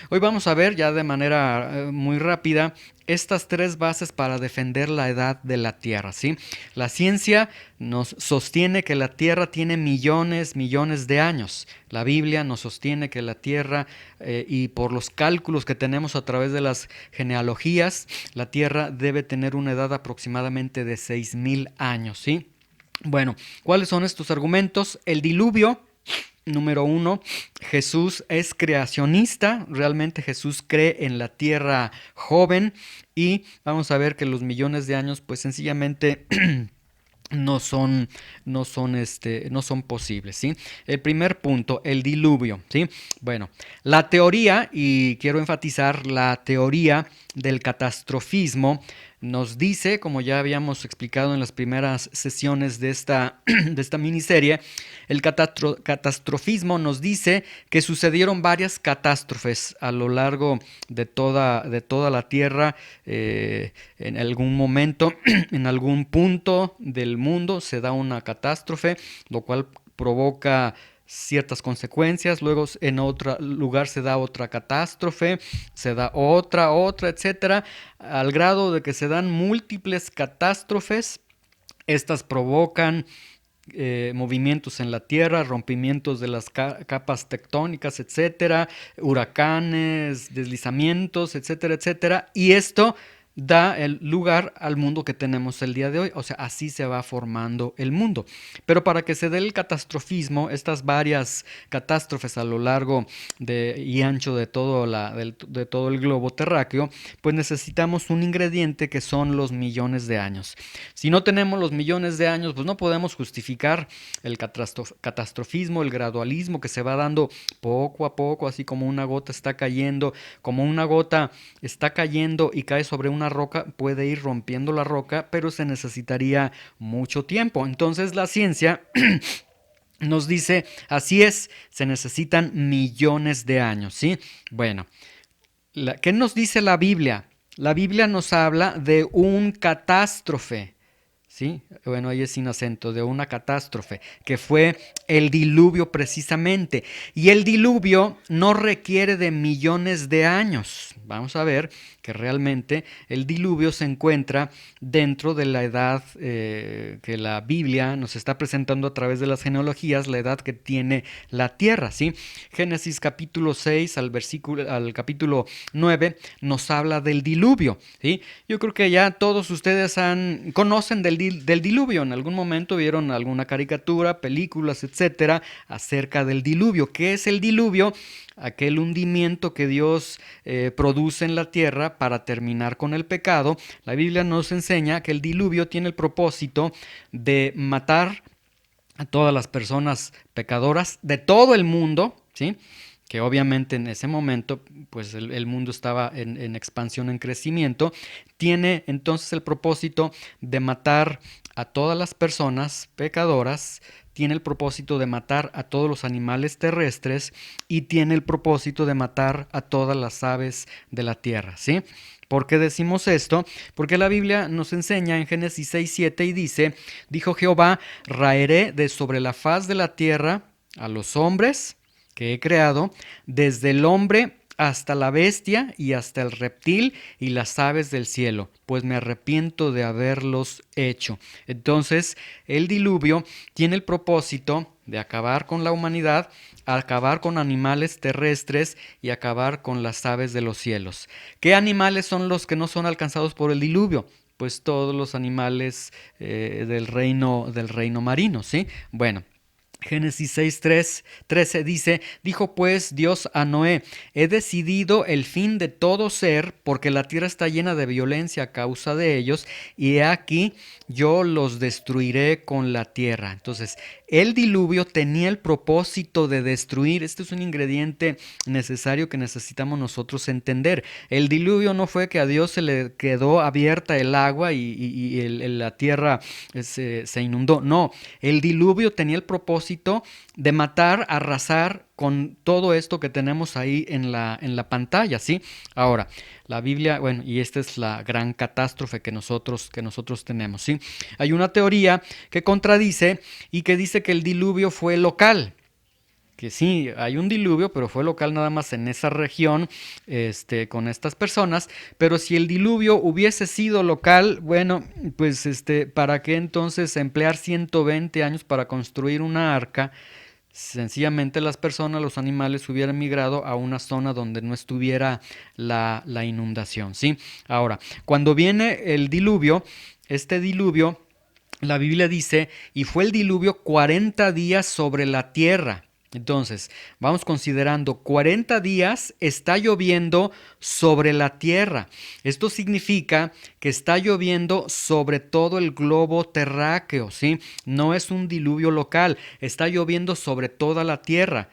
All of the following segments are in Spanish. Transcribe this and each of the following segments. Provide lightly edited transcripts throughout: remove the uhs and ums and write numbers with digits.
Hoy vamos a ver ya de manera muy rápida estas tres bases para defender la edad de la Tierra, ¿sí? La ciencia nos sostiene que la Tierra tiene millones de años. La Biblia nos sostiene que la Tierra, y por los cálculos que tenemos a través de las genealogías, la Tierra debe tener una edad aproximadamente de 6000 años, ¿sí? Bueno, ¿cuáles son estos argumentos? El diluvio. Número uno, Jesús es creacionista, realmente Jesús cree en la tierra joven y vamos a ver que los millones de años pues sencillamente no son posibles, ¿sí? El primer punto, el diluvio, ¿sí? Bueno, la teoría, y quiero enfatizar la teoría del catastrofismo, nos dice, como ya habíamos explicado en las primeras sesiones de de esta miniserie, el catastrofismo nos dice que sucedieron varias catástrofes a lo largo de toda la Tierra. En algún momento, en algún punto del mundo se da una catástrofe, lo cual provoca ciertas consecuencias, luego en otro lugar se da otra catástrofe, se da otra, etcétera, al grado de que se dan múltiples catástrofes. Estas provocan movimientos en la Tierra, rompimientos de las capas tectónicas, etcétera, huracanes, deslizamientos, etcétera, etcétera. Y esto da el lugar al mundo que tenemos el día de hoy. O sea, así se va formando el mundo. Pero para que se dé el catastrofismo, estas varias catástrofes a lo largo y ancho de todo el globo terráqueo, pues necesitamos un ingrediente que son los millones de años. Si no tenemos los millones de años, pues no podemos justificar el catastrofismo, el gradualismo que se va dando poco a poco, así como una gota está cayendo, como una gota está cayendo y cae sobre una roca, puede ir rompiendo la roca, pero se necesitaría mucho tiempo. Entonces la ciencia nos dice, así es, se necesitan millones de años, ¿sí? Bueno, ¿qué nos dice la Biblia? La Biblia nos habla de un catástrofe. ¿Sí? Bueno, ahí es sin acento, de una catástrofe, que fue el diluvio precisamente. Y el diluvio no requiere de millones de años. Vamos a ver que realmente el diluvio se encuentra dentro de la edad que la Biblia nos está presentando a través de las genealogías, la edad que tiene la tierra, ¿sí? Génesis capítulo 6 al capítulo 9 nos habla del diluvio, ¿sí? Yo creo que ya todos ustedes conocen del diluvio. En algún momento vieron alguna caricatura, películas, etcétera, acerca del diluvio. ¿Qué es el diluvio? Aquel hundimiento que Dios produce en la tierra para terminar con el pecado. La Biblia nos enseña que el diluvio tiene el propósito de matar a todas las personas pecadoras de todo el mundo, ¿sí? Que obviamente en ese momento pues el mundo estaba en expansión, en crecimiento. Tiene entonces el propósito de matar a todas las personas pecadoras, tiene el propósito de matar a todos los animales terrestres y tiene el propósito de matar a todas las aves de la tierra, ¿sí? ¿Por qué decimos esto? Porque la Biblia nos enseña en Génesis 6:7 y dice, dijo Jehová, raeré de sobre la faz de la tierra a los hombres que he creado, desde el hombre hasta la bestia y hasta el reptil y las aves del cielo, pues me arrepiento de haberlos hecho. Entonces, el diluvio tiene el propósito de acabar con la humanidad, acabar con animales terrestres y acabar con las aves de los cielos. ¿Qué animales son los que no son alcanzados por el diluvio? Pues todos los animales del reino marino, ¿sí? Bueno. Génesis 6:13 dice, dijo pues Dios a Noé, he decidido el fin de todo ser, porque la tierra está llena de violencia a causa de ellos, y he aquí yo los destruiré con la tierra. Entonces, el diluvio tenía el propósito de destruir. Este es un ingrediente necesario que necesitamos nosotros entender. El diluvio no fue que a Dios se le quedó abierta el agua y la tierra se inundó. No, el diluvio tenía el propósito de matar, arrasar con todo esto que tenemos ahí en la pantalla, ¿sí? Ahora, la Biblia, bueno, y esta es la gran catástrofe que nosotros tenemos, ¿sí? Hay una teoría que contradice y que dice que el diluvio fue local. que sí, hay un diluvio, pero fue local nada más en esa región, con estas personas. Pero si el diluvio hubiese sido local, bueno, pues ¿para qué entonces emplear 120 años para construir una arca? Sencillamente las personas, los animales hubieran migrado a una zona donde no estuviera la inundación, ¿sí? Ahora, cuando viene el diluvio, este diluvio, la Biblia dice, y fue el diluvio 40 días sobre la tierra. Entonces, vamos considerando 40 días está lloviendo sobre la tierra. Esto significa que está lloviendo sobre todo el globo terráqueo, ¿sí? No es un diluvio local, está lloviendo sobre toda la tierra.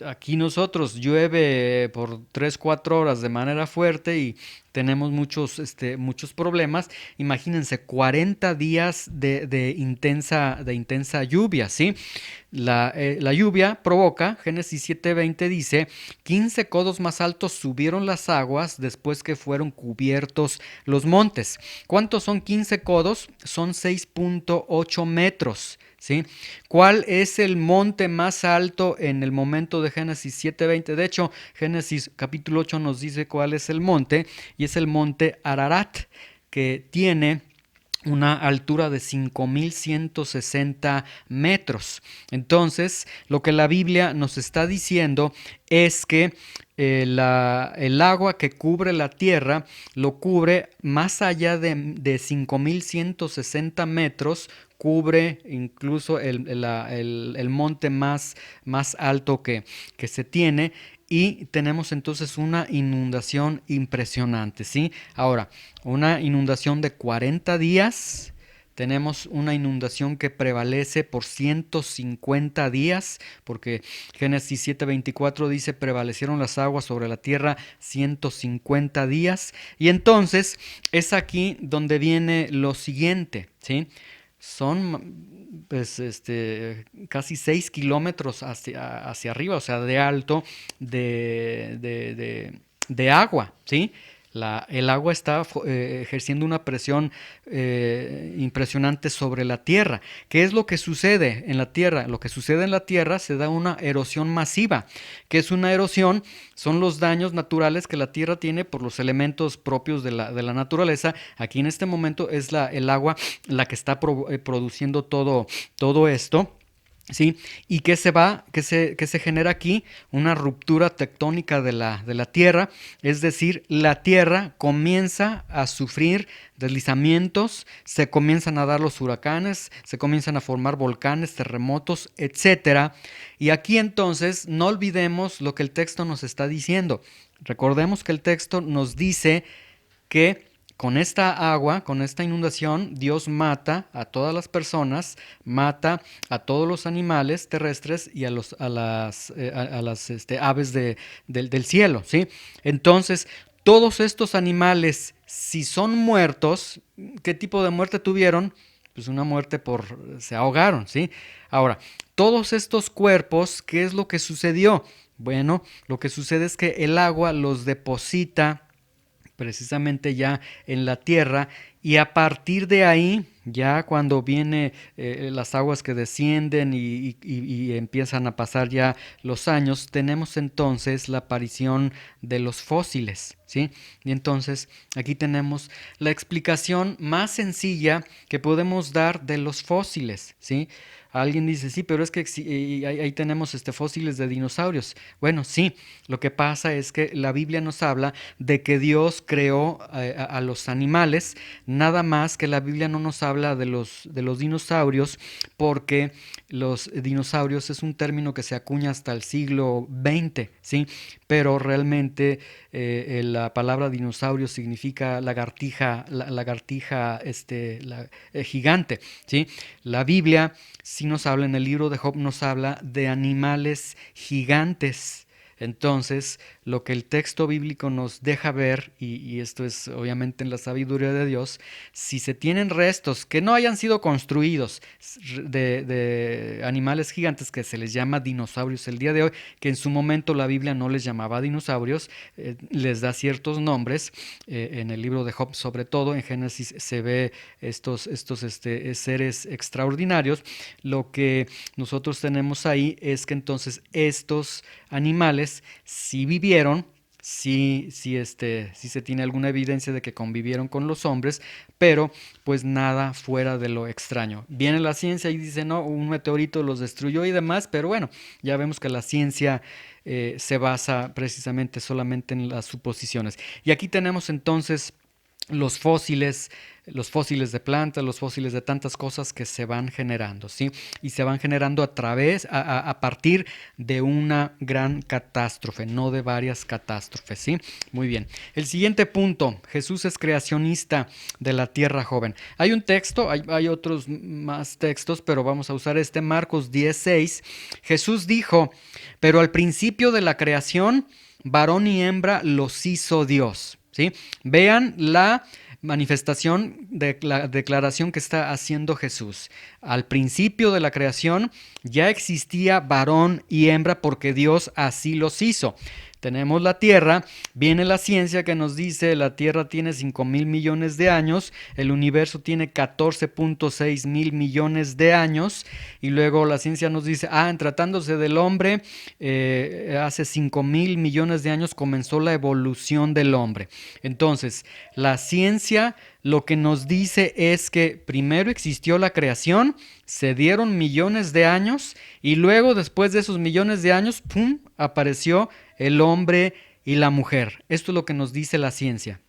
Aquí nosotros llueve por 3 4 horas de manera fuerte y tenemos muchos problemas. Imagínense 40 días de intensa lluvia, ¿sí? La lluvia provoca, Génesis 7:20 dice, 15 codos más altos subieron las aguas después que fueron cubiertos los montes. ¿Cuántos son 15 codos? Son 6.8 metros. ¿Sí? ¿Cuál es el monte más alto en el momento de Génesis 7:20? De hecho, Génesis capítulo 8 nos dice cuál es el monte, y es el monte Ararat, que tiene una altura de 5.160 metros. Entonces, lo que la Biblia nos está diciendo es que el agua que cubre la tierra lo cubre más allá de 5.160 metros, cubre incluso el monte más alto que se tiene, y tenemos entonces una inundación impresionante, ¿sí? Ahora, una inundación de 40 días. Tenemos una inundación que prevalece por 150 días, porque Génesis 7:24 dice, prevalecieron las aguas sobre la tierra 150 días. Y entonces es aquí donde viene lo siguiente, ¿sí? Son pues casi 6 kilómetros hacia arriba, o sea, de alto de agua, ¿sí? El agua está ejerciendo una presión impresionante sobre la tierra. ¿Qué es lo que sucede en la tierra? Lo que sucede en la tierra, se da una erosión masiva. ¿Qué es una erosión? Son los daños naturales que la tierra tiene por los elementos propios de la naturaleza. Aquí en este momento es el agua la que está produciendo todo esto. ¿Sí? ¿Y qué se genera aquí? Una ruptura tectónica de la Tierra, es decir, la Tierra comienza a sufrir deslizamientos, se comienzan a dar los huracanes, se comienzan a formar volcanes, terremotos, etcétera. Y aquí entonces no olvidemos lo que el texto nos está diciendo. Recordemos que el texto nos dice que con esta agua, con esta inundación, Dios mata a todas las personas, mata a todos los animales terrestres y a las aves del cielo, ¿sí? Entonces, todos estos animales, si son muertos, ¿qué tipo de muerte tuvieron? Pues una muerte se ahogaron, ¿sí? Ahora, todos estos cuerpos, ¿qué es lo que sucedió? Bueno, lo que sucede es que el agua los deposita precisamente ya en la tierra, y a partir de ahí, ya cuando viene las aguas que descienden y empiezan a pasar ya los años, tenemos entonces la aparición de los fósiles, ¿sí? Y entonces aquí tenemos la explicación más sencilla que podemos dar de los fósiles, ¿sí? Alguien dice, sí, pero es que ahí tenemos fósiles de dinosaurios. Bueno, sí, lo que pasa es que la Biblia nos habla de que Dios creó a los animales, nada más que la Biblia no nos habla de los dinosaurios, porque los dinosaurios es un término que se acuña hasta el siglo XX, ¿sí? Pero realmente la palabra dinosaurio significa lagartija, lagartija gigante, ¿sí? La Biblia sí nos habla, en el libro de Job nos habla de animales gigantes. Entonces, lo que el texto bíblico nos deja ver, y esto es obviamente en la sabiduría de Dios, si se tienen restos que no hayan sido construidos de animales gigantes que se les llama dinosaurios el día de hoy, que en su momento la Biblia no les llamaba dinosaurios, les da ciertos nombres, en el libro de Job sobre todo, en Génesis se ve estos seres extraordinarios. Lo que nosotros tenemos ahí es que entonces estos animales sí vivieron, sí se tiene alguna evidencia de que convivieron con los hombres, pero pues nada fuera de lo extraño. Viene la ciencia y dice, no, un meteorito los destruyó y demás, pero bueno, ya vemos que la ciencia se basa precisamente solamente en las suposiciones. Y aquí tenemos entonces los fósiles, los fósiles de plantas, los fósiles de tantas cosas que se van generando, ¿sí? Y se van generando a partir de una gran catástrofe, no de varias catástrofes, ¿sí? Muy bien. El siguiente punto, Jesús es creacionista de la tierra joven. Hay un texto, hay otros más textos, pero vamos a usar Marcos 10:6. Jesús dijo, pero al principio de la creación, varón y hembra los hizo Dios. ¿Sí? Vean la manifestación de la declaración que está haciendo Jesús. Al principio de la creación ya existía varón y hembra porque Dios así los hizo. Tenemos la Tierra, viene la ciencia que nos dice la Tierra tiene 5,000 millones de años, el universo tiene 14,6 mil millones de años, y luego la ciencia nos dice, en tratándose del hombre, hace 5,000 millones de años comenzó la evolución del hombre. Entonces, la ciencia lo que nos dice es que primero existió la creación, se dieron millones de años y luego después de esos millones de años, ¡pum!, apareció el hombre y la mujer. Esto es lo que nos dice la ciencia.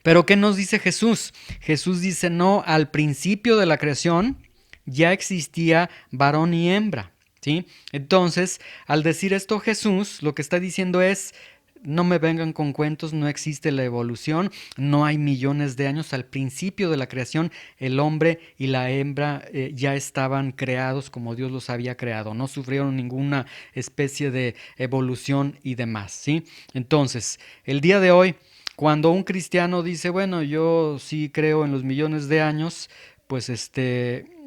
Pero ¿qué nos dice Jesús? Jesús dice, no, al principio de la creación ya existía varón y hembra, ¿sí? Entonces, al decir esto Jesús, lo que está diciendo es, no me vengan con cuentos, no existe la evolución, no hay millones de años. Al principio de la creación, el hombre y la hembra ya estaban creados como Dios los había creado, no sufrieron ninguna especie de evolución y demás, ¿sí? Entonces, el día de hoy, cuando un cristiano dice, bueno, yo sí creo en los millones de años, pues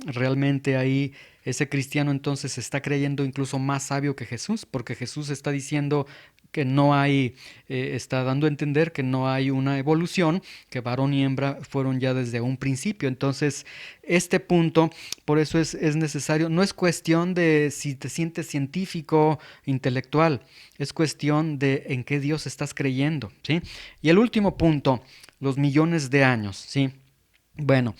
realmente ahí ese cristiano entonces está creyendo incluso más sabio que Jesús, porque Jesús está diciendo que no hay, está dando a entender que no hay una evolución, que varón y hembra fueron ya desde un principio. Entonces, este punto, por eso es necesario, no es cuestión de si te sientes científico, intelectual, es cuestión de en qué Dios estás creyendo, ¿sí? Y el último punto, los millones de años, ¿sí? Bueno,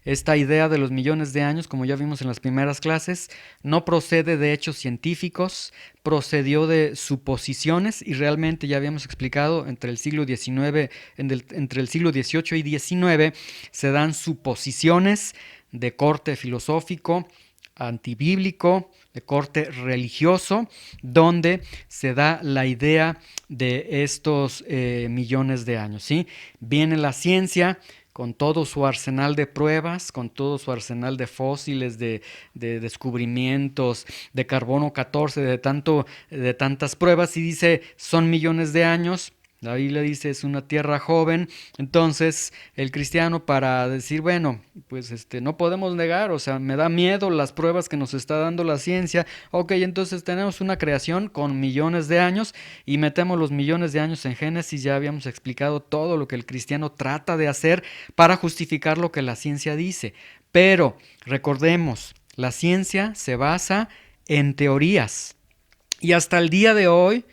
esta idea de los millones de años, como ya vimos en las primeras clases, no procede de hechos científicos, procedió de suposiciones y realmente ya habíamos explicado entre el siglo XIX, entre el siglo XVIII y XIX se dan suposiciones de corte filosófico, antibíblico, de corte religioso, donde se da la idea de estos millones de años, ¿sí? Viene la ciencia con todo su arsenal de pruebas, con todo su arsenal de fósiles, de descubrimientos, de carbono 14, de tantas pruebas, y dice, son millones de años. La Biblia dice, es una tierra joven. Entonces, el cristiano, para decir, bueno, pues no podemos negar, o sea, me da miedo las pruebas que nos está dando la ciencia. Ok, entonces tenemos una creación con millones de años y metemos los millones de años en Génesis. Ya habíamos explicado todo lo que el cristiano trata de hacer para justificar lo que la ciencia dice. Pero, recordemos, la ciencia se basa en teorías. Y hasta el día de hoy,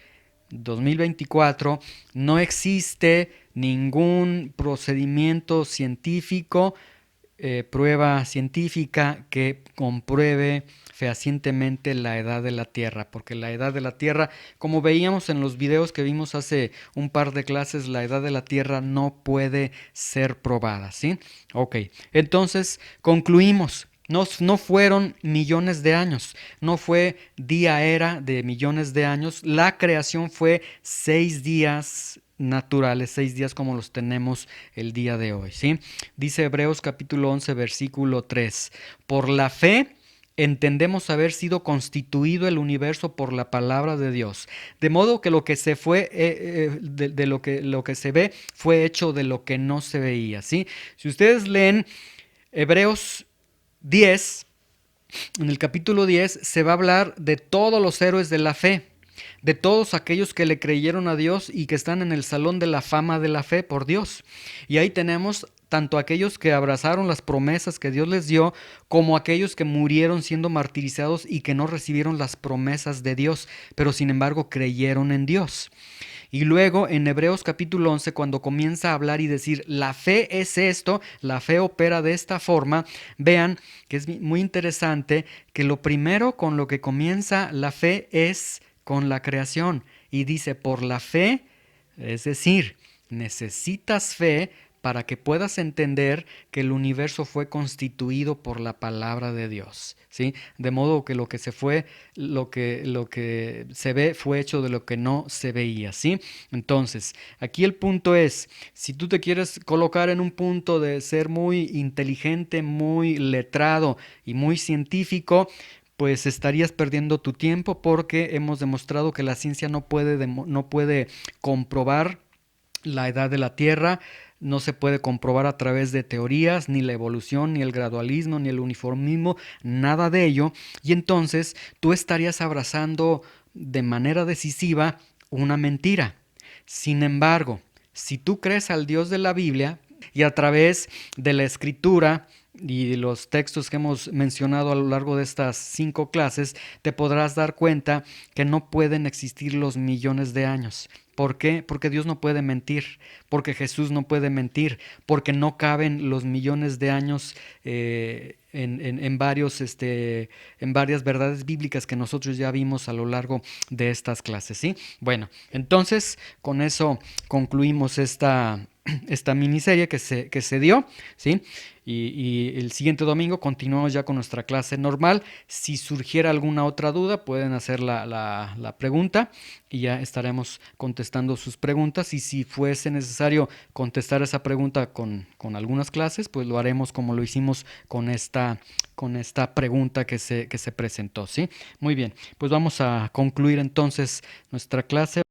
2024, no existe ningún procedimiento científico, prueba científica que compruebe fehacientemente la edad de la Tierra, porque la edad de la Tierra, como veíamos en los videos que vimos hace un par de clases, la edad de la Tierra no puede ser probada, ¿sí? Ok, entonces concluimos. No fueron millones de años, no fue día era de millones de años, la creación fue 6 días naturales, 6 días como los tenemos el día de hoy, ¿sí? Dice Hebreos capítulo 11, versículo 3, por la fe entendemos haber sido constituido el universo por la palabra de Dios. De modo que lo que se fue, de lo que se ve fue hecho de lo que no se veía, ¿sí? Si ustedes leen Hebreos 10, en el capítulo 10 se va a hablar de todos los héroes de la fe, de todos aquellos que le creyeron a Dios y que están en el salón de la fama de la fe por Dios. Y ahí tenemos tanto aquellos que abrazaron las promesas que Dios les dio, como aquellos que murieron siendo martirizados y que no recibieron las promesas de Dios, pero sin embargo creyeron en Dios. Y luego en Hebreos capítulo 11, cuando comienza a hablar y decir, la fe es esto, la fe opera de esta forma, vean que es muy interesante que lo primero con lo que comienza la fe es con la creación. Y dice, por la fe, es decir, necesitas fe para que puedas entender que el universo fue constituido por la palabra de Dios, ¿sí? De modo que lo que se ve fue hecho de lo que no se veía, ¿sí? Entonces, aquí el punto es, si tú te quieres colocar en un punto de ser muy inteligente, muy letrado y muy científico, pues estarías perdiendo tu tiempo, porque hemos demostrado que la ciencia no puede comprobar la edad de la Tierra, no se puede comprobar a través de teorías, ni la evolución, ni el gradualismo, ni el uniformismo, nada de ello. Y entonces tú estarías abrazando de manera decisiva una mentira. Sin embargo, si tú crees al Dios de la Biblia y a través de la Escritura y los textos que hemos mencionado a lo largo de estas 5 clases, te podrás dar cuenta que no pueden existir los millones de años. ¿Por qué? Porque Dios no puede mentir, porque Jesús no puede mentir, porque no caben los millones de años en varias verdades bíblicas que nosotros ya vimos a lo largo de estas clases, ¿sí? Bueno, entonces con eso concluimos esta miniserie que se dio, ¿sí? Y el siguiente domingo continuamos ya con nuestra clase normal. Si surgiera alguna otra duda, pueden hacer la pregunta y ya estaremos contestando sus preguntas. Y si fuese necesario contestar esa pregunta con algunas clases, pues lo haremos como lo hicimos con esta pregunta que se presentó, ¿sí? Muy bien, pues vamos a concluir entonces nuestra clase.